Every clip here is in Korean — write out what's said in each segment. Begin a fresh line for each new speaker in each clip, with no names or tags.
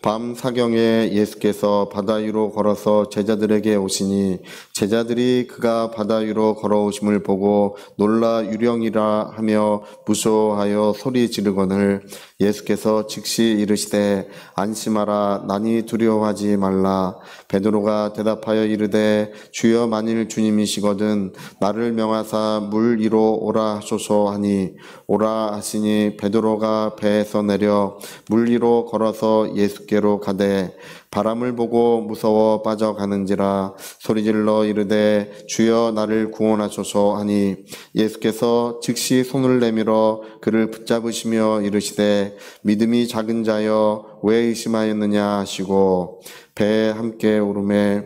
밤 사경에 예수께서 바다 위로 걸어서 제자들에게 오시니 제자들이 그가 바다 위로 걸어오심을 보고 놀라 유령이라 하며 무서워하여 소리 지르거늘 예수께서 즉시 이르시되 안심하라 나니 두려워하지 말라. 베드로가 대답하여 이르되 주여 만일 주님이시거든 나를 명하사 물 위로 오라 하소서 하니 오라 하시니 베드로가 배에서 내려 물 위로 걸어서 예수께로 가되 바람을 보고 무서워 빠져가는지라 소리질러 이르되 주여 나를 구원하소서 하니 예수께서 즉시 손을 내밀어 그를 붙잡으시며 이르시되 믿음이 작은 자여 왜 의심하였느냐 하시고 배에 함께 오르매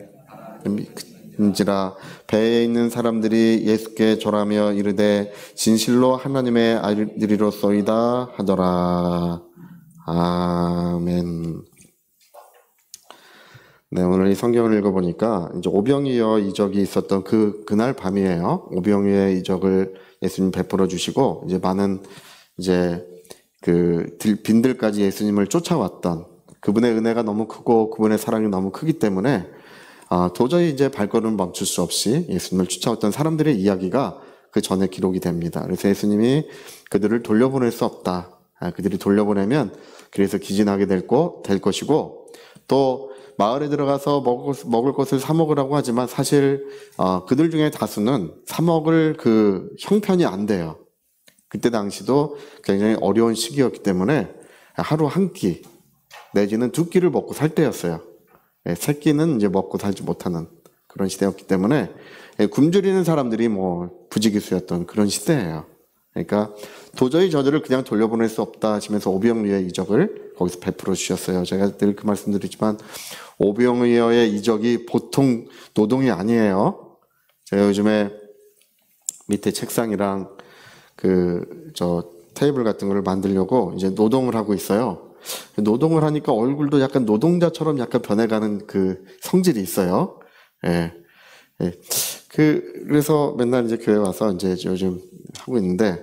인지라 배에 있는 사람들이 예수께 절하며 이르되 진실로 하나님의 아들이로소이다 하더라. 아멘. 네, 오늘 이 성경을 읽어보니까 이제 오병이어 이적이 있었던 그날 밤이에요. 오병이어 이적을 예수님 베풀어 주시고 이제 많은 이제 빈들까지 예수님을 쫓아왔던 그분의 은혜가 너무 크고 그분의 사랑이 너무 크기 때문에 도저히 이제 발걸음을 멈출 수 없이 예수님을 쫓아왔던 사람들의 이야기가 그 전에 기록이 됩니다. 그래서 예수님이 그들을 돌려보낼 수 없다. 그들이 돌려보내면 그래서 기진하게 될 것이고 또 마을에 들어가서 먹을 것을 사 먹으라고 하지만 사실 그들 중에 다수는 사 먹을 그 형편이 안 돼요. 그때 당시도 굉장히 어려운 시기였기 때문에 하루 한 끼 내지는 두 끼를 먹고 살 때였어요. 세 끼는 이제 먹고 살지 못하는 그런 시대였기 때문에 굶주리는 사람들이 부지기수였던 그런 시대예요. 그러니까 도저히 저들을 그냥 돌려보낼 수 없다 하시면서 오병이어의 이적을 거기서 베풀어 주셨어요. 제가 늘 그 말씀드리지만 오병이어의 이적이 보통 노동이 아니에요. 제가 요즘에 밑에 책상이랑 테이블 같은 거를 만들려고 이제 노동을 하고 있어요. 노동을 하니까 얼굴도 약간 노동자처럼 약간 변해가는 그 성질이 있어요. 그래서 맨날 이제 교회 와서 이제 요즘 하고 있는데,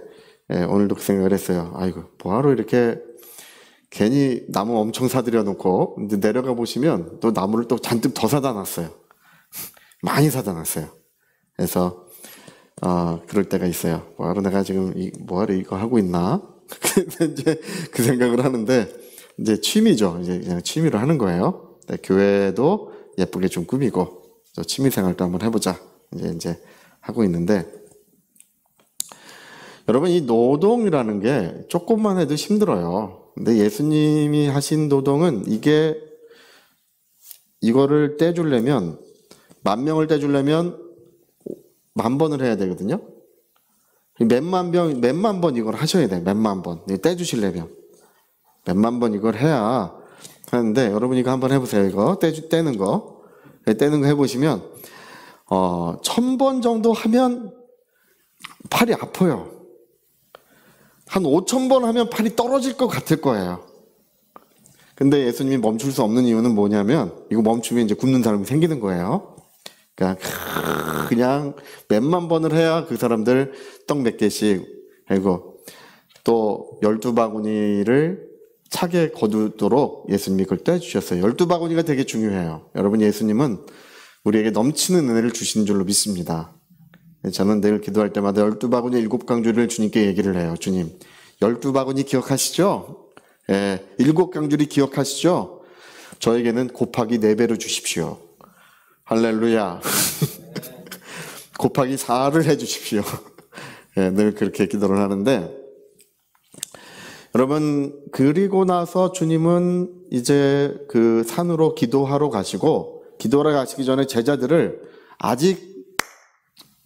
오늘도 그 생각을 했어요. 아이고, 뭐하러 이렇게 괜히 나무 엄청 사들여 놓고, 근데 내려가 보시면 또 나무를 또 잔뜩 더 사다 놨어요. 많이 사다 놨어요. 그래서, 그럴 때가 있어요. 뭐하러 내가 지금 뭐하러 이거 하고 있나? 이제 그 생각을 하는데, 이제 취미죠. 이제 그냥 취미로 하는 거예요. 교회도 예쁘게 좀 꾸미고, 취미 생활도 한번 해보자. 이제 하고 있는데, 여러분, 이 노동이라는 게 조금만 해도 힘들어요. 근데 예수님이 하신 노동은 이거를 떼주려면, 10,000명을 떼주려면 10,000번을 해야 되거든요. 몇만 번 이걸 하셔야 돼요. 몇만 번. 떼주시려면. 몇만 번 이걸 해야 하는데, 여러분 이거 한번 해보세요. 이거 떼는 거. 떼는 거 해보시면, 1,000번 정도 하면 팔이 아파요. 한 5,000번 하면 팔이 떨어질 것 같을 거예요. 근데 예수님이 멈출 수 없는 이유는 뭐냐면, 이거 멈추면 이제 굶는 사람이 생기는 거예요. 그러니까 그냥 몇만 번을 해야 그 사람들 떡 몇 개씩, 그리고 또 12바구니를 차게 거두도록 예수님이 그걸 떼주셨어요. 12바구니가 되게 중요해요. 여러분, 예수님은 우리에게 넘치는 은혜를 주신 줄로 믿습니다. 저는 늘 기도할 때마다 12바구니 7강주리를 주님께 얘기를 해요. 주님, 12바구니 기억하시죠? 7강주리 기억하시죠? 저에게는 곱하기 4배로 주십시오. 할렐루야. 곱하기 4를 해주십시오. 늘 그렇게 기도를 하는데, 여러분, 그리고 나서 주님은 이제 그 산으로 기도하러 가시고, 기도하러 가시기 전에 제자들을 아직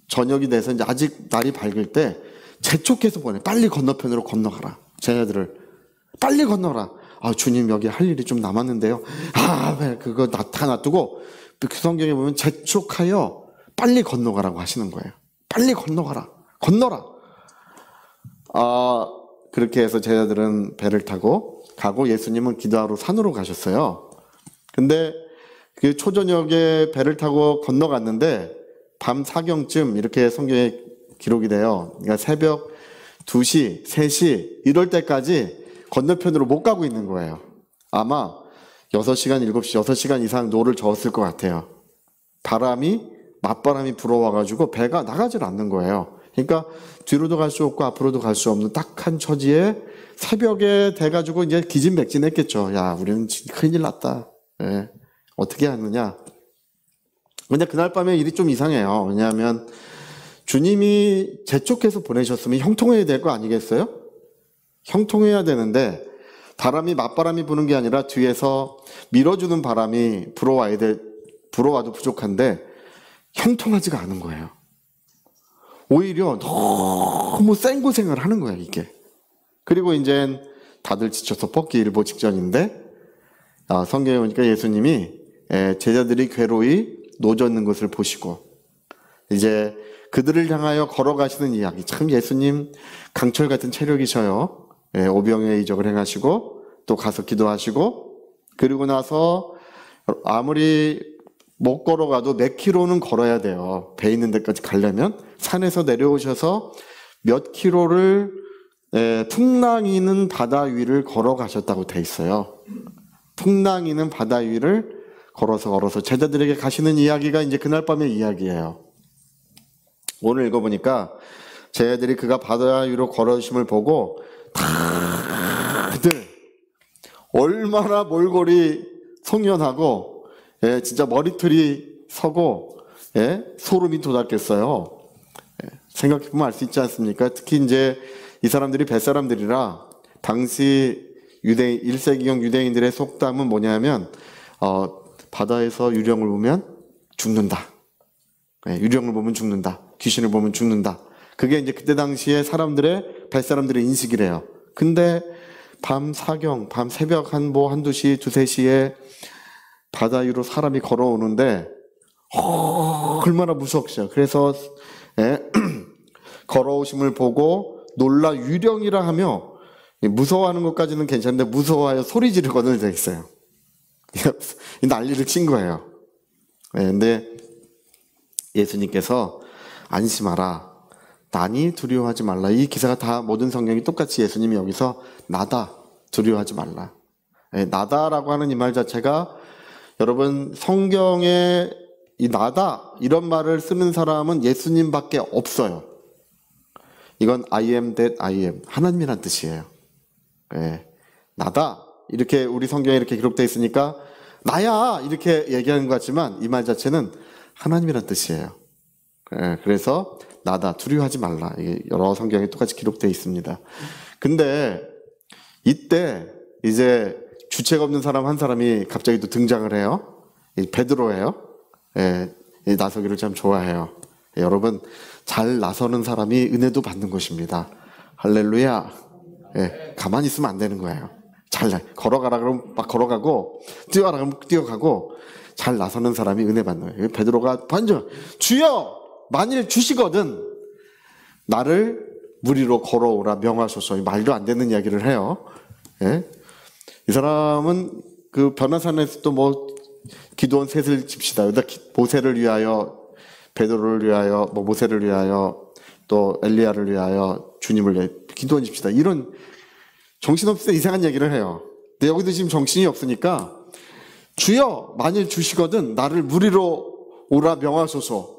저녁이 돼서 이제 아직 날이 밝을 때 재촉해서 보내. 빨리 건너편으로 건너가라. 제자들을 빨리 건너라. 주님 여기 할 일이 좀 남았는데요. 그거 다 놔두고 그 성경에 보면 재촉하여 빨리 건너가라고 하시는 거예요. 빨리 건너가라. 건너라. 그렇게 해서 제자들은 배를 타고 가고 예수님은 기도하러 산으로 가셨어요. 근데 그 초저녁에 배를 타고 건너갔는데 밤 사경쯤 이렇게 성경에 기록이 돼요. 그러니까 새벽 2시, 3시 이럴 때까지 건너편으로 못 가고 있는 거예요. 아마 6시간, 7시, 6시간 이상 노를 저었을 것 같아요. 맞바람이 불어와가지고 배가 나가질 않는 거예요. 그러니까 뒤로도 갈 수 없고 앞으로도 갈 수 없는 딱한 처지에 새벽에 돼가지고 이제 기진맥진했겠죠. 야, 우리는 큰일 났다. 예. 어떻게 하느냐. 근데 그날 밤에 일이 좀 이상해요. 왜냐하면 주님이 재촉해서 보내셨으면 형통해야 될 거 아니겠어요? 형통해야 되는데 맞바람이 부는 게 아니라 뒤에서 밀어주는 바람이 불어와도 부족한데 형통하지가 않은 거예요. 오히려 너무 생고생을 하는 거예요, 이게. 그리고 이제 다들 지쳐서 뻗기 일보 직전인데 성경에 보니까 예수님이 제자들이 괴로이 노젓는 것을 보시고 이제 그들을 향하여 걸어가시는 이야기. 참 예수님 강철 같은 체력이셔요. 오병이의 이적을 행하시고 또 가서 기도하시고 그리고 나서 아무리 못 걸어가도 몇 킬로는 걸어야 돼요. 배 있는 데까지 가려면 산에서 내려오셔서 몇 킬로를 풍랑이는 바다 위를 걸어가셨다고 돼 있어요. 풍랑이는 바다 위를 걸어서 제자들에게 가시는 이야기가 이제 그날 밤의 이야기예요. 오늘 읽어보니까 제자들이 그가 바다 위로 걸어오심을 보고 다들 얼마나 몰골이 송연하고 진짜 머리털이 서고 소름이 돋았겠어요. 생각해보면 알 수 있지 않습니까? 특히 이제 이 사람들이 뱃사람들이라 당시 1세기형 유대인들의 속담은 뭐냐면 바다에서 유령을 보면 죽는다. 유령을 보면 죽는다. 귀신을 보면 죽는다. 그게 이제 그때 당시에 뱃사람들의 인식이래요. 근데 밤 새벽 한두 시, 두세 시에 바다 위로 사람이 걸어오는데 얼마나 무섭죠. 그래서 걸어오심을 보고 놀라 유령이라 하며 무서워하는 것까지는 괜찮은데 무서워하여 소리 지르거든요. 되어 있어요. 난리를 친 거예요. 근데 예수님께서 안심하라. 나니 두려워하지 말라. 이 기사가 다 모든 성경이 똑같이 예수님이 여기서 나다. 두려워하지 말라. 나다라고 하는 이 말 자체가 여러분 성경에 이 나다 이런 말을 쓰는 사람은 예수님밖에 없어요. 이건 I am that I am 하나님이란 뜻이에요. 나다 이렇게 우리 성경에 이렇게 기록되어 있으니까 나야 이렇게 얘기하는 것 같지만 이 말 자체는 하나님이란 뜻이에요. 그래서 나다 두려워하지 말라. 이게 여러 성경에 똑같이 기록되어 있습니다. 근데 이때 이제 주체가 없는 사람 한 사람이 갑자기 또 등장을 해요. 베드로예요. 나서기를 참 좋아해요. 여러분 잘 나서는 사람이 은혜도 받는 것입니다. 할렐루야. 가만히 있으면 안 되는 거예요. 잘 걸어가라 그러면 막 걸어가고 뛰어가라 그러면 뛰어가고 잘 나서는 사람이 은혜 받는 거예요. 베드로가 반전 주여 만일 주시거든 나를 물 위로 걸어오라 명하소서. 말도 안 되는 이야기를 해요. 이 사람은 그 변화산에서 또 뭐 기도원 셋을 집시다. 모세를 위하여 베드로를 위하여 모세를 위하여 또 엘리야를 위하여 주님을 위하여 기도원 집시다. 이런 정신없이 이상한 얘기를 해요. 근데 여기도 지금 정신이 없으니까 주여 만일 주시거든 나를 물 위로 오라 명하소서.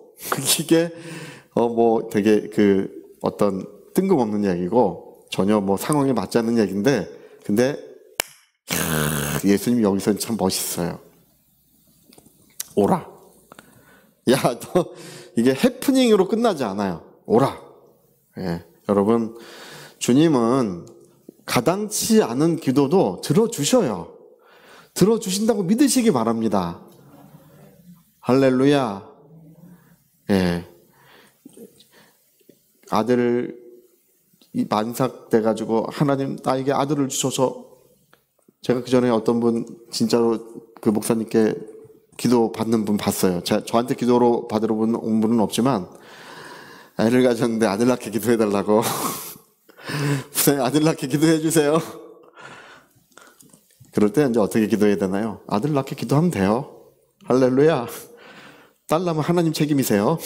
이게 되게 어떤 뜬금없는 얘기고 전혀 상황에 맞지 않는 얘기인데 근데 예수님이 여기서 참 멋있어요. 오라. 야, 너 이게 해프닝으로 끝나지 않아요. 오라. 여러분 주님은 가당치 않은 기도도 들어주셔요. 들어주신다고 믿으시기 바랍니다. 할렐루야. 아들을 만삭돼가지고 하나님 나에게 아들을 주셔서 제가 그 전에 어떤 분 진짜로 그 목사님께 기도 받는 분 봤어요. 저한테 기도로 받으러 온 분은 없지만 애를 가졌는데 아들 낳게 기도해달라고 목사님 아들 낳게 기도해주세요. 그럴 때 이제 어떻게 기도해야 되나요? 아들 낳게 기도하면 돼요. 할렐루야. 딸 낳으면 하나님 책임이세요.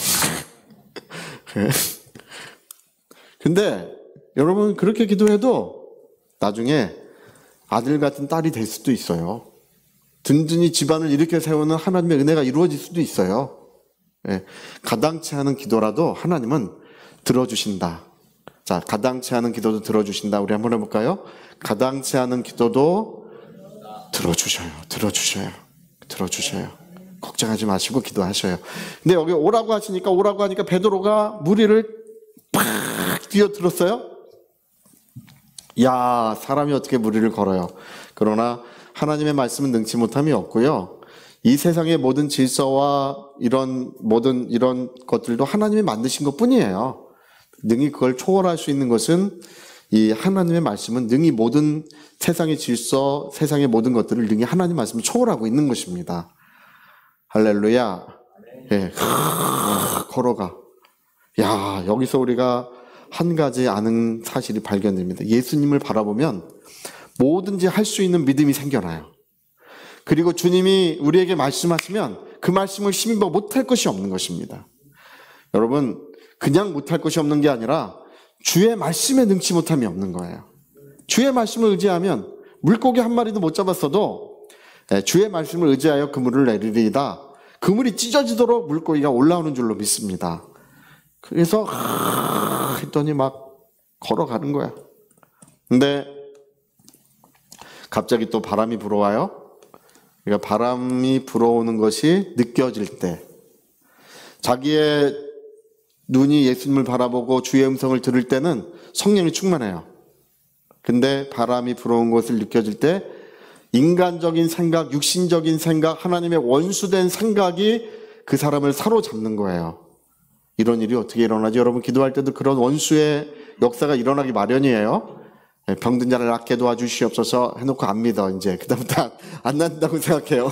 근데 여러분 그렇게 기도해도 나중에 아들 같은 딸이 될 수도 있어요. 든든히 집안을 이렇게 세우는 하나님의 은혜가 이루어질 수도 있어요. 예, 가당치 않은 기도라도 하나님은 들어주신다. 자, 가당치 않은 기도도 들어주신다. 우리 한번 해볼까요? 가당치 않은 기도도 들어주셔요. 걱정하지 마시고 기도하셔요. 근데 여기 오라고 하니까 베드로가 무리를 팍 뛰어들었어요. 야, 사람이 어떻게 무리를 걸어요. 그러나 하나님의 말씀은 능치 못함이 없고요. 이 세상의 모든 질서와 이런 것들도 하나님이 만드신 것 뿐이에요. 능히 그걸 초월할 수 있는 것은 이 하나님의 말씀은 능히 모든 세상의 질서, 세상의 모든 것들을 능히 하나님 말씀을 초월하고 있는 것입니다. 할렐루야. 예, 걸어가. 야, 여기서 우리가 한 가지 아는 사실이 발견됩니다. 예수님을 바라보면 뭐든지 할 수 있는 믿음이 생겨나요. 그리고 주님이 우리에게 말씀하시면 그 말씀을 힘입어 못할 것이 없는 것입니다. 여러분, 그냥 못할 것이 없는 게 아니라 주의 말씀에 능치 못함이 없는 거예요. 주의 말씀을 의지하면 물고기 한 마리도 못 잡았어도 주의 말씀을 의지하여 그물을 내리리이다. 그물이 찢어지도록 물고기가 올라오는 줄로 믿습니다. 그래서 했더니 막 걸어가는 거야. 근데 갑자기 또 바람이 불어와요. 그러니까 바람이 불어오는 것이 느껴질 때, 자기의 눈이 예수님을 바라보고 주의 음성을 들을 때는 성령이 충만해요. 근데 바람이 불어온 것을 느껴질 때 인간적인 생각, 육신적인 생각, 하나님의 원수된 생각이 그 사람을 사로잡는 거예요. 이런 일이 어떻게 일어나지? 여러분, 기도할 때도 그런 원수의 역사가 일어나기 마련이에요. 병든 자를 낫게 도와주시옵소서 해놓고 안 믿어. 이제 그다음부터 안 난다고 생각해요.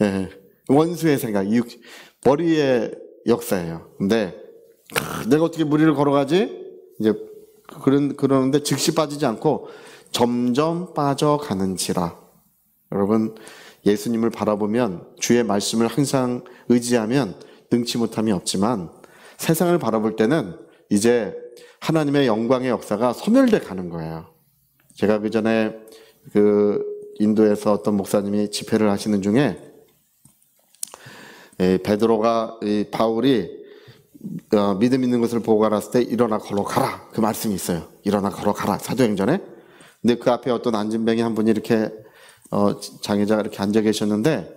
예, 원수의 생각, 머리의 역사예요. 근데 내가 어떻게 무리를 걸어가지? 이제 그러는데 즉시 빠지지 않고 점점 빠져가는지라. 여러분, 예수님을 바라보면, 주의 말씀을 항상 의지하면 능치 못함이 없지만 세상을 바라볼 때는 이제 하나님의 영광의 역사가 소멸돼 가는 거예요. 제가 그 전에 인도에서 어떤 목사님이 집회를 하시는 중에 바울이 믿음 있는 것을 보고 알았을 때 일어나 걸어가라, 그 말씀이 있어요. 일어나 걸어가라, 사도행전에. 근데 그 앞에 어떤 안진뱅이 한 분이 이렇게 장애자가 이렇게 앉아 계셨는데,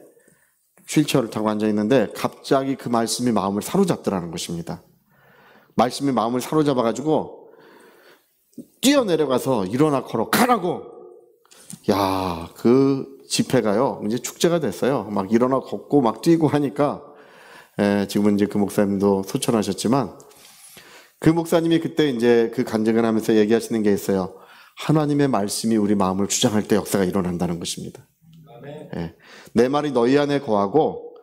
휠체어를 타고 앉아 있는데 갑자기 그 말씀이 마음을 사로잡더라는 것입니다. 말씀이 마음을 사로잡아가지고 뛰어내려가서 일어나 걸어가라고. 야, 그 집회가요 이제 축제가 됐어요. 막 일어나 걷고 막 뛰고 하니까, 지금은 이제 그 목사님도 소천하셨지만, 그 목사님이 그때 이제 그 간증을 하면서 얘기하시는 게 있어요. 하나님의 말씀이 우리 마음을 주장할 때 역사가 일어난다는 것입니다. 예, 내 말이 너희 안에 거하고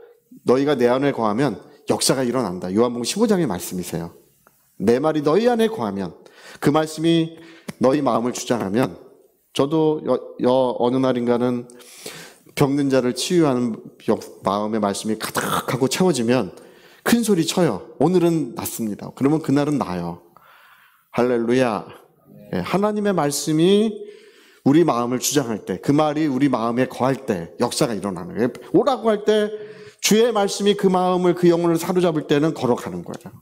너희가 내 안에 거하면 역사가 일어난다. 요한복음 15장의 말씀이세요. 내 말이 너희 안에 거하면, 그 말씀이 너희 마음을 주장하면, 저도 어느 날인가는 병든 자를 치유하는 마음의 말씀이 가득하고 채워지면 큰 소리 쳐요. 오늘은 낫습니다. 그러면 그날은 나아요. 할렐루야. 예, 하나님의 말씀이 우리 마음을 주장할 때, 그 말이 우리 마음에 거할 때 역사가 일어나는 거예요. 오라고 할 때 주의 말씀이 그 마음을, 그 영혼을 사로잡을 때는 걸어가는 거예요.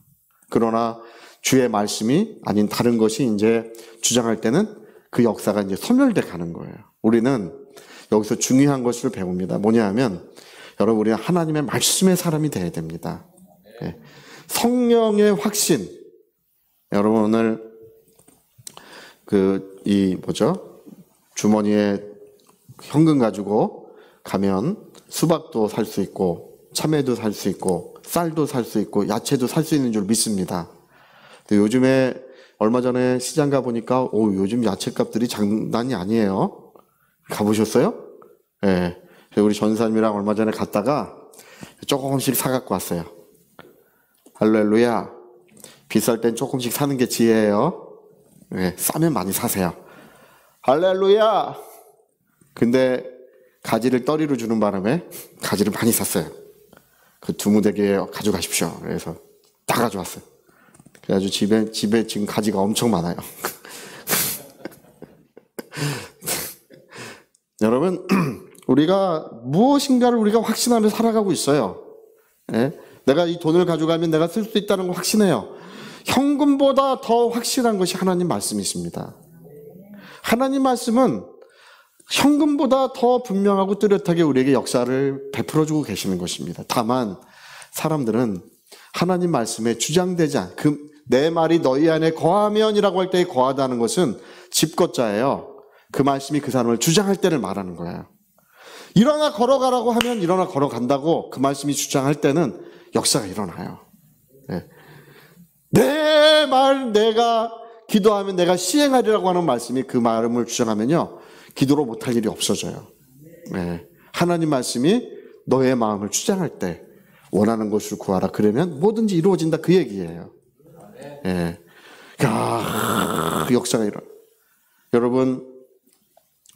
그러나 주의 말씀이 아닌 다른 것이 이제 주장할 때는 그 역사가 이제 소멸돼 가는 거예요. 우리는 여기서 중요한 것을 배웁니다. 뭐냐 하면, 여러분, 우리는 하나님의 말씀의 사람이 돼야 됩니다. 예. 성령의 확신. 여러분, 오늘 주머니에 현금 가지고 가면 수박도 살 수 있고, 참외도 살 수 있고, 쌀도 살 수 있고, 야채도 살 수 있는 줄 믿습니다. 근데 요즘에 얼마 전에 시장 가보니까 요즘 야채값들이 장난이 아니에요. 가보셨어요? 예. 네. 우리 전사님이랑 얼마 전에 갔다가 조금씩 사갖고 왔어요. 할렐루야. 비쌀 땐 조금씩 사는 게 지혜예요. 네. 싸면 많이 사세요. 할렐루야. 근데 가지를 떠리로 주는 바람에 가지를 많이 샀어요. 그 두무대기에 가져가십시오. 그래서 다 가져왔어요. 그래가지고 집에 지금 가지가 엄청 많아요. 여러분, 우리가 무엇인가를 우리가 확신하며 살아가고 있어요. 예? 내가 이 돈을 가져가면 내가 쓸 수 있다는 걸 확신해요. 현금보다 더 확실한 것이 하나님 말씀이십니다. 하나님 말씀은 현금보다 더 분명하고 뚜렷하게 우리에게 역사를 베풀어주고 계시는 것입니다. 다만 사람들은 하나님 말씀에 주장되지 않, 내 말이 너희 안에 거하면이라고 할 때의 거하다는 것은 집거자예요. 그 말씀이 그 사람을 주장할 때를 말하는 거예요. 일어나 걸어가라고 하면 일어나 걸어간다고 그 말씀이 주장할 때는 역사가 일어나요. 네. 내 말 내가 기도하면 내가 시행하리라고 하는 말씀이 그 말음을 주장하면요, 기도로 못할 일이 없어져요. 네. 하나님 말씀이 너의 마음을 주장할 때 원하는 것을 구하라 그러면 뭐든지 이루어진다, 그 얘기예요. 네. 야, 역사가 일어나. 여러분,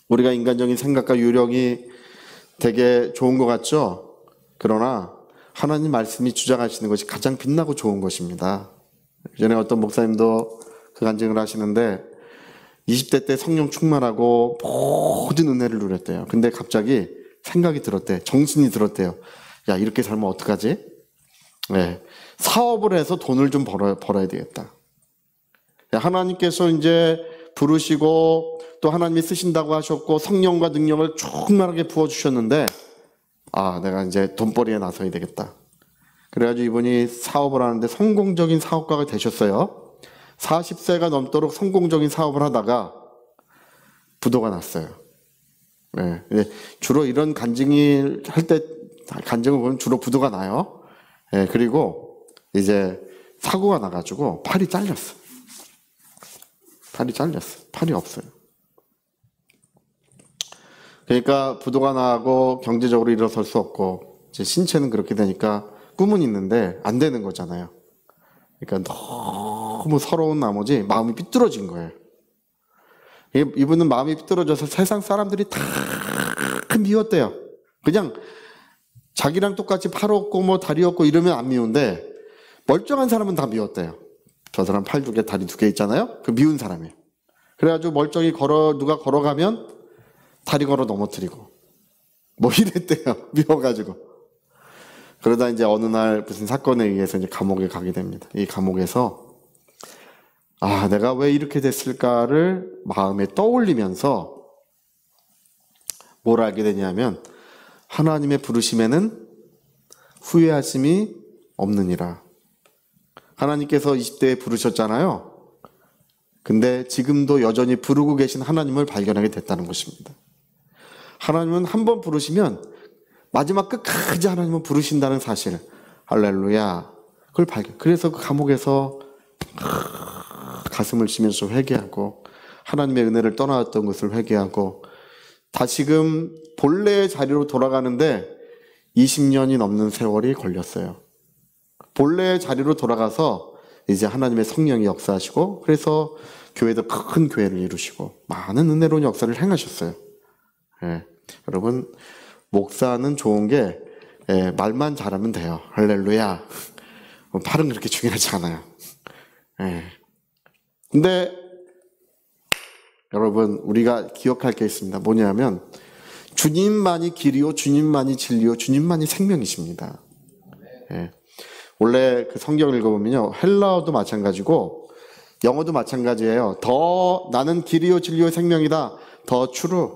우리가 인간적인 생각과 유령이 되게 좋은 것 같죠? 그러나 하나님 말씀이 주장하시는 것이 가장 빛나고 좋은 것입니다. 전에 어떤 목사님도 그 간증을 하시는데 20대 때 성령 충만하고 모든 은혜를 누렸대요. 근데 갑자기 생각이 들었대. 정신이 들었대요. 야, 이렇게 살면 어떡하지? 네. 사업을 해서 돈을 좀 벌어야 되겠다. 하나님께서 이제 부르시고 또 하나님이 쓰신다고 하셨고 성령과 능력을 충만하게 부어주셨는데, 아, 내가 이제 돈벌이에 나서야 되겠다. 그래가지고 이분이 사업을 하는데 성공적인 사업가가 되셨어요. 40세가 넘도록 성공적인 사업을 하다가 부도가 났어요. 네. 주로 이런 간증을 할 때, 간증을 보면 주로 부도가 나요. 네. 그리고 이제 사고가 나가지고 팔이 잘렸어. 팔이 없어요. 그러니까 부도가 나고 경제적으로 일어설 수 없고 이제 신체는 그렇게 되니까 꿈은 있는데 안 되는 거잖아요. 그러니까 너무 서러운 나머지 마음이 삐뚤어진 거예요. 이분은 마음이 삐뚤어져서 세상 사람들이 다 미웠대요. 그냥 자기랑 똑같이 팔 없고 뭐 다리 없고 이러면 안 미운데 멀쩡한 사람은 다 미웠대요. 저 사람 팔 2개 다리 2개 있잖아요. 그 미운 사람이에요. 그래가지고 멀쩡히 누가 걸어가면 다리 걸어 넘어뜨리고 뭐 이랬대요. 미워가지고. 그러다 이제 어느 날 무슨 사건에 의해서 이제 감옥에 가게 됩니다. 이 감옥에서 아, 내가 왜 이렇게 됐을까를 마음에 떠올리면서 뭘 알게 되냐면 하나님의 부르심에는 후회하심이 없느니라. 하나님께서 20대에 부르셨잖아요. 근데 지금도 여전히 부르고 계신 하나님을 발견하게 됐다는 것입니다. 하나님은 한 번 부르시면 마지막 끝까지 하나님은 부르신다는 사실, 할렐루야, 그걸 발견. 그래서 그 감옥에서 가슴을 치면서 회개하고 하나님의 은혜를 떠나왔던 것을 회개하고 다시금 본래의 자리로 돌아가는데 20년이 넘는 세월이 걸렸어요. 본래의 자리로 돌아가서 이제 하나님의 성령이 역사하시고 그래서 교회도 큰 교회를 이루시고 많은 은혜로운 역사를 행하셨어요. 예. 여러분, 목사는 좋은 게 말만 잘하면 돼요. 할렐루야. 팔은 그렇게 중요하지 않아요. 예. 근데 여러분, 우리가 기억할 게 있습니다. 뭐냐면 주님만이 길이요, 주님만이 진리요, 주님만이 생명이십니다. 예. 원래 그 성경을 읽어보면요, 헬라어도 마찬가지고 영어도 마찬가지예요. 더 나는 길이요 진리요 생명이다. 더 true,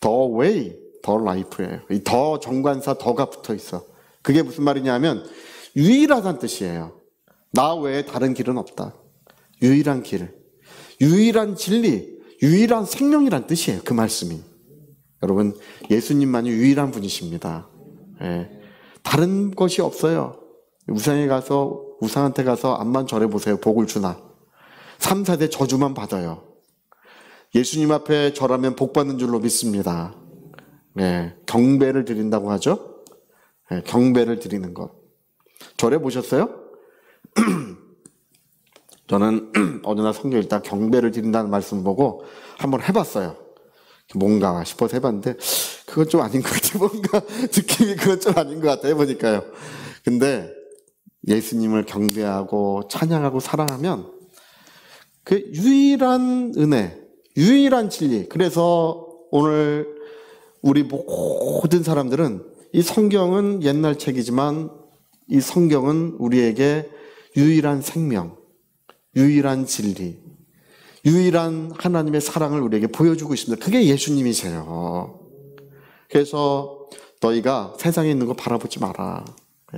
더 way, 더 life예요. 이 더 정관사 더가 붙어 있어. 그게 무슨 말이냐면 유일하다는 뜻이에요. 나 외에 다른 길은 없다. 유일한 길, 유일한 진리, 유일한 생명이란 뜻이에요. 그 말씀이. 여러분, 예수님만이 유일한 분이십니다. 예. 다른 것이 없어요. 우상한테 가서 암만 절해보세요. 복을 주나. 3, 4대 저주만 받아요. 예수님 앞에 절하면 복 받는 줄로 믿습니다. 네, 경배를 드린다고 하죠. 네, 경배를 드리는 것. 절해보셨어요? 저는 어느 날 성경 읽다 경배를 드린다는 말씀 보고 한번 해봤어요. 뭔가 싶어서 해봤는데 그건 좀 아닌 것 같아요. 뭔가 느낌이 그건 좀 아닌 것 같아요. 해보니까요. 근데 예수님을 경배하고 찬양하고 사랑하면 그 유일한 은혜, 유일한 진리. 그래서 오늘 우리 모든 사람들은 이 성경은 옛날 책이지만 이 성경은 우리에게 유일한 생명, 유일한 진리, 유일한 하나님의 사랑을 우리에게 보여주고 있습니다. 그게 예수님이세요. 그래서 너희가 세상에 있는 거 바라보지 마라.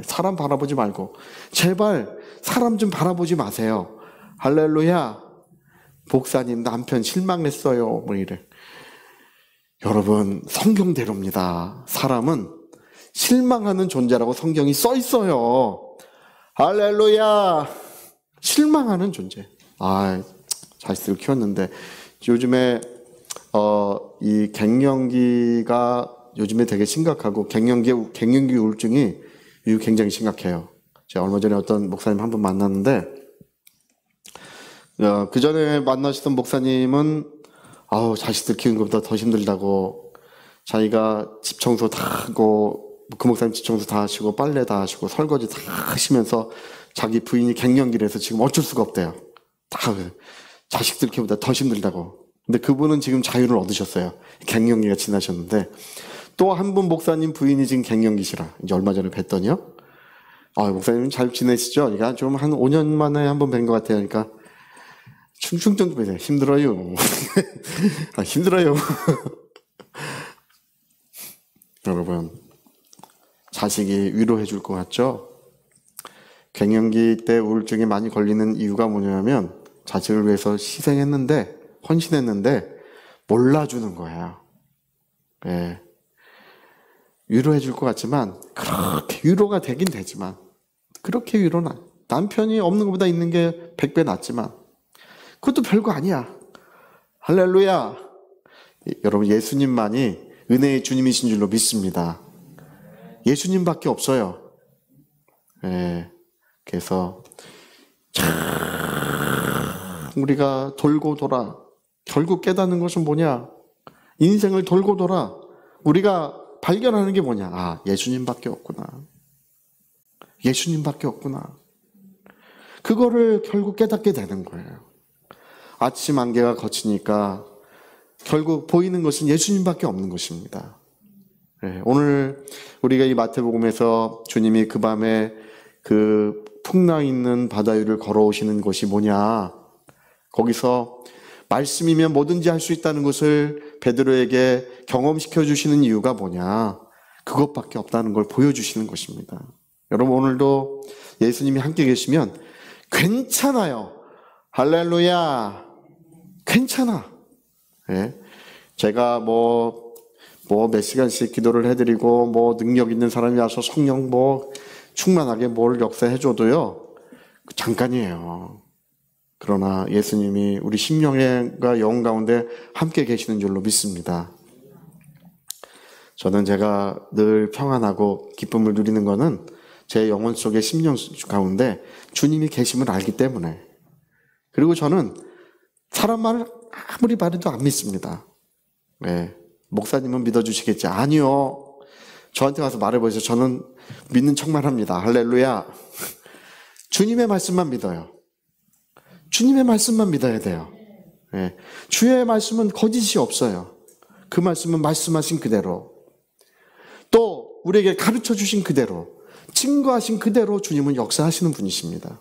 사람 바라보지 말고 제발 사람 좀 바라보지 마세요. 할렐루야. 목사님 남편 실망했어요. 뭐 이래. 여러분 성경대로입니다. 사람은 실망하는 존재라고 성경이 써 있어요. 할렐루야. 실망하는 존재. 자식들 키웠는데 요즘에 이 갱년기가 요즘에 되게 심각하고 갱년기 우울증이 굉장히 심각해요. 제가 얼마 전에 어떤 목사님 한 분 만났는데 그 전에 만나시던 목사님은 자식들 키우는 것보다 더 힘들다고 자기가 집 청소 다 하고 그 목사님 집 청소 다 하시고 빨래 다 하시고 설거지 다 하시면서 자기 부인이 갱년기라서 지금 어쩔 수가 없대요. 다 자식들 키우기보다 더 힘들다고. 근데 그분은 지금 자유를 얻으셨어요. 갱년기가 지나셨는데 또 한 분 목사님 부인이 지금 갱년기시라 이제 얼마 전에 뵀더니요. 목사님 잘 지내시죠? 그러니까 좀 한 5년 만에 한 번 뵌 것 같아요. 그러니까 충충 빼세요. 힘들어요. 힘들어요. 여러분 자식이 위로해 줄 것 같죠? 갱년기 때 우울증에 많이 걸리는 이유가 뭐냐면 자식을 위해서 희생했는데 헌신했는데 몰라주는 거예요. 네. 위로해 줄 것 같지만 그렇게 위로가 되긴 되지만 그렇게 위로는 남편이 없는 것보다 있는 게 100배 낫지만 그것도 별거 아니야. 할렐루야. 여러분 예수님만이 은혜의 주님이신 줄로 믿습니다. 예수님밖에 없어요. 네. 그래서 우리가 돌고 돌아 결국 깨닫는 것은 뭐냐? 인생을 돌고 돌아 우리가 발견하는 게 뭐냐? 예수님밖에 없구나. 예수님밖에 없구나. 그거를 결국 깨닫게 되는 거예요. 아침 안개가 거치니까 결국 보이는 것은 예수님밖에 없는 것입니다. 네, 오늘 우리가 이 마태복음에서 주님이 그 밤에 그 풍랑 있는 바다 위를 걸어오시는 것이 뭐냐? 거기서 말씀이면 뭐든지 할 수 있다는 것을 베드로에게 경험시켜 주시는 이유가 뭐냐? 그것밖에 없다는 걸 보여주시는 것입니다. 여러분 오늘도 예수님이 함께 계시면 괜찮아요. 할렐루야. 괜찮아. 네. 제가 몇 시간씩 기도를 해드리고 능력 있는 사람이 와서 성령 충만하게 뭘 역사해줘도요 잠깐이에요. 그러나 예수님이 우리 심령과 영혼 가운데 함께 계시는 줄로 믿습니다. 저는 제가 늘 평안하고 기쁨을 누리는 것은 제 영혼 속의 심령 가운데 주님이 계심을 알기 때문에. 그리고 저는 사람 말을 아무리 말해도 안 믿습니다. 네. 목사님은 믿어주시겠지. 아니요. 저한테 와서 말해보세요. 저는 믿는 척만 합니다. 할렐루야. 주님의 말씀만 믿어요. 주님의 말씀만 믿어야 돼요. 네. 주의 말씀은 거짓이 없어요. 그 말씀은 말씀하신 그대로 또 우리에게 가르쳐 주신 그대로 증거하신 그대로 주님은 역사하시는 분이십니다.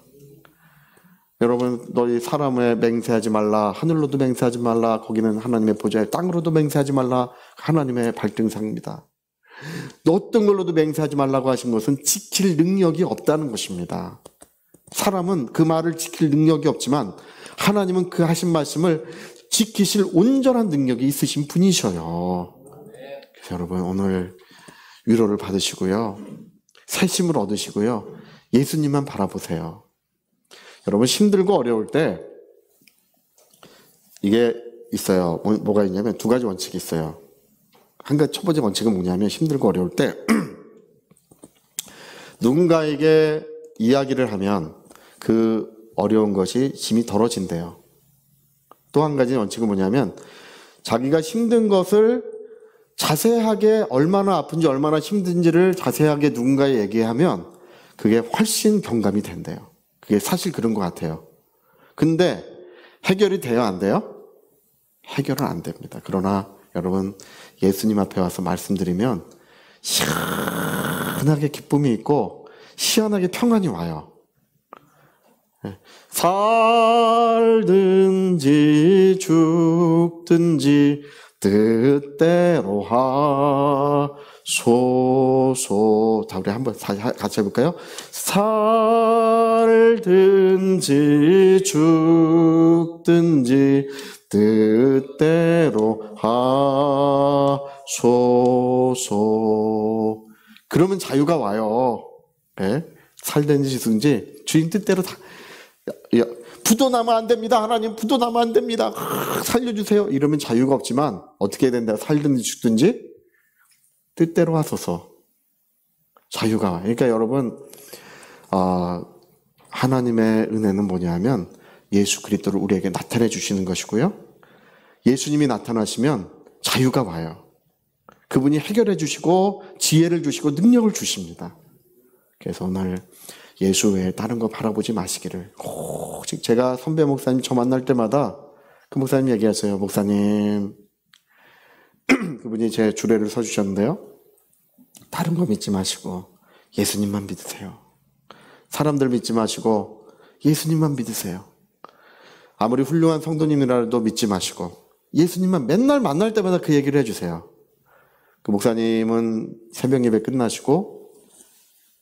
여러분 너희 사람에 맹세하지 말라. 하늘로도 맹세하지 말라. 거기는 하나님의 보좌에 땅으로도 맹세하지 말라. 하나님의 발등상입니다. 어떤 걸로도 맹세하지 말라고 하신 것은 지킬 능력이 없다는 것입니다. 사람은 그 말을 지킬 능력이 없지만 하나님은 그 하신 말씀을 지키실 온전한 능력이 있으신 분이셔요. 그래서 여러분 오늘 위로를 받으시고요. 새 힘을 얻으시고요. 예수님만 바라보세요. 여러분 힘들고 어려울 때 이게 있어요. 뭐가 있냐면 두 가지 원칙이 있어요. 첫 번째 원칙은 뭐냐면 힘들고 어려울 때 누군가에게 이야기를 하면 그 어려운 것이 짐이 덜어진대요. 또 한 가지 원칙은 뭐냐면 자기가 힘든 것을 자세하게 얼마나 아픈지 얼마나 힘든지를 자세하게 누군가에 얘기하면 그게 훨씬 경감이 된대요. 그게 사실 그런 것 같아요. 근데 해결이 돼요? 안 돼요? 해결은 안 됩니다. 그러나 여러분 예수님 앞에 와서 말씀드리면 시원하게 기쁨이 있고 시원하게 평안이 와요. 살든지 죽든지 뜻대로 하소서. 다 우리 한번 같이 해볼까요? 살든지 죽든지 뜻대로 하소서. 그러면 자유가 와요. 네? 살든지 죽든지 주인 뜻대로 다. 부도 나면 안 됩니다. 하나님 부도 나면 안 됩니다. 살려주세요. 이러면 자유가 없지만 어떻게 해야 된다? 살든지 죽든지 뜻대로 하소서. 자유가 와요. 그러니까 여러분 하나님의 은혜는 뭐냐면 예수 그리스도를 우리에게 나타내 주시는 것이고요. 예수님이 나타나시면 자유가 와요. 그분이 해결해 주시고 지혜를 주시고 능력을 주십니다. 그래서 오늘 예수 외에 다른 거 바라보지 마시기를. 오직 제가 선배 목사님 저 만날 때마다 그 목사님 얘기하세요. 목사님, 그분이 제 주례를 서주셨는데요. 다른 거 믿지 마시고 예수님만 믿으세요. 사람들 믿지 마시고 예수님만 믿으세요. 아무리 훌륭한 성도님이라도 믿지 마시고 예수님만 맨날 만날 때마다 그 얘기를 해주세요. 그 목사님은 새벽 예배 끝나시고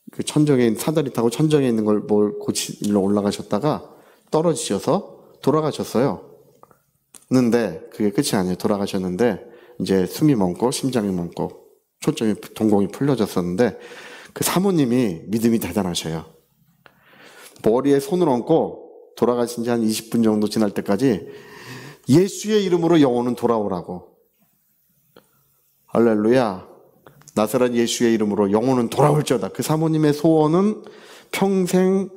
그 천정에 사다리 타고 천정에 있는 걸 뭘 고치러 올라가셨다가 떨어지셔서 돌아가셨어요. 근데 그게 끝이 아니에요. 돌아가셨는데 이제 숨이 멎고 심장이 멎고 초점이 동공이 풀려졌었는데 그 사모님이 믿음이 대단하셔요. 머리에 손을 얹고 돌아가신 지 한 20분 정도 지날 때까지 예수의 이름으로 영혼은 돌아오라고. 할렐루야. 나사렛 예수의 이름으로 영혼은 돌아올지어다. 그 사모님의 소원은 평생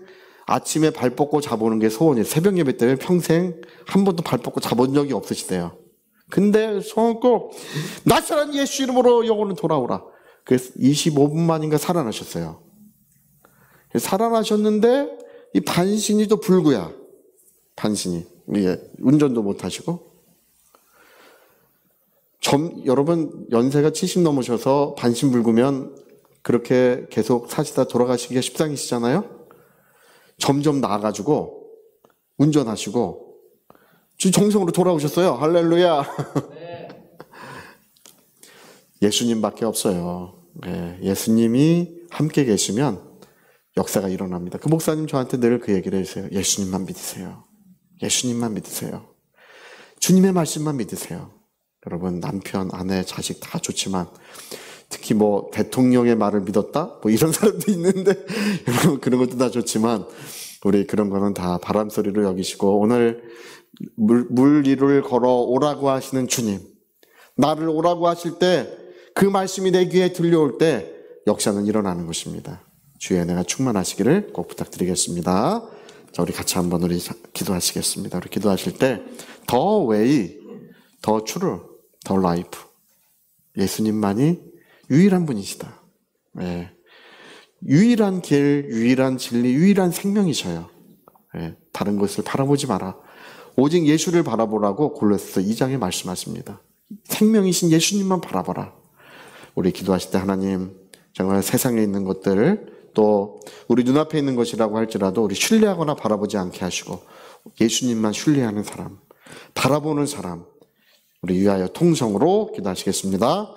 아침에 발 뻗고 자보는 게 소원이에요. 새벽 예배 때문에 평생 한 번도 발 뻗고 자본 적이 없으시대요. 근데 소원 꼭 나사렛 예수 이름으로 영혼은 돌아오라. 그래서 25분 만인가 살아나셨어요. 살아나셨는데 이 반신이 또 불구야. 반신이. 운전도 못 하시고. 여러분 연세가 70 넘으셔서 반신불구면 그렇게 계속 사시다 돌아가시기가 십상이시잖아요. 점점 나아가지고 운전하시고 정성으로 돌아오셨어요. 할렐루야. 네. 예수님밖에 없어요. 네, 예수님이 함께 계시면 역사가 일어납니다. 그 목사님 저한테 늘 그 얘기를 해주세요. 예수님만 믿으세요. 예수님만 믿으세요. 주님의 말씀만 믿으세요. 여러분 남편, 아내, 자식 다 좋지만 특히 뭐 대통령의 말을 믿었다? 뭐 이런 사람도 있는데 여러분 그런 것도 다 좋지만 우리 그런 거는 다 바람소리로 여기시고 오늘 물 위를 걸어 오라고 하시는 주님, 나를 오라고 하실 때 그 말씀이 내 귀에 들려올 때 역사는 일어나는 것입니다. 주의 은혜가 충만하시기를 꼭 부탁드리겠습니다. 자, 우리 같이 한번 우리 기도하시겠습니다. 우리 기도하실 때 더 웨이, 더 트루, 더 라이프. 예수님만이 유일한 분이시다. 네. 유일한 길, 유일한 진리, 유일한 생명이셔요. 네. 다른 것을 바라보지 마라. 오직 예수를 바라보라고 골로새서 2장에 말씀하십니다. 생명이신 예수님만 바라보라. 우리 기도하실 때 하나님 정말 세상에 있는 것들을 또 우리 눈앞에 있는 것이라고 할지라도 우리 신뢰하거나 바라보지 않게 하시고 예수님만 신뢰하는 사람, 바라보는 사람 우리 위하여 통성으로 기도하시겠습니다.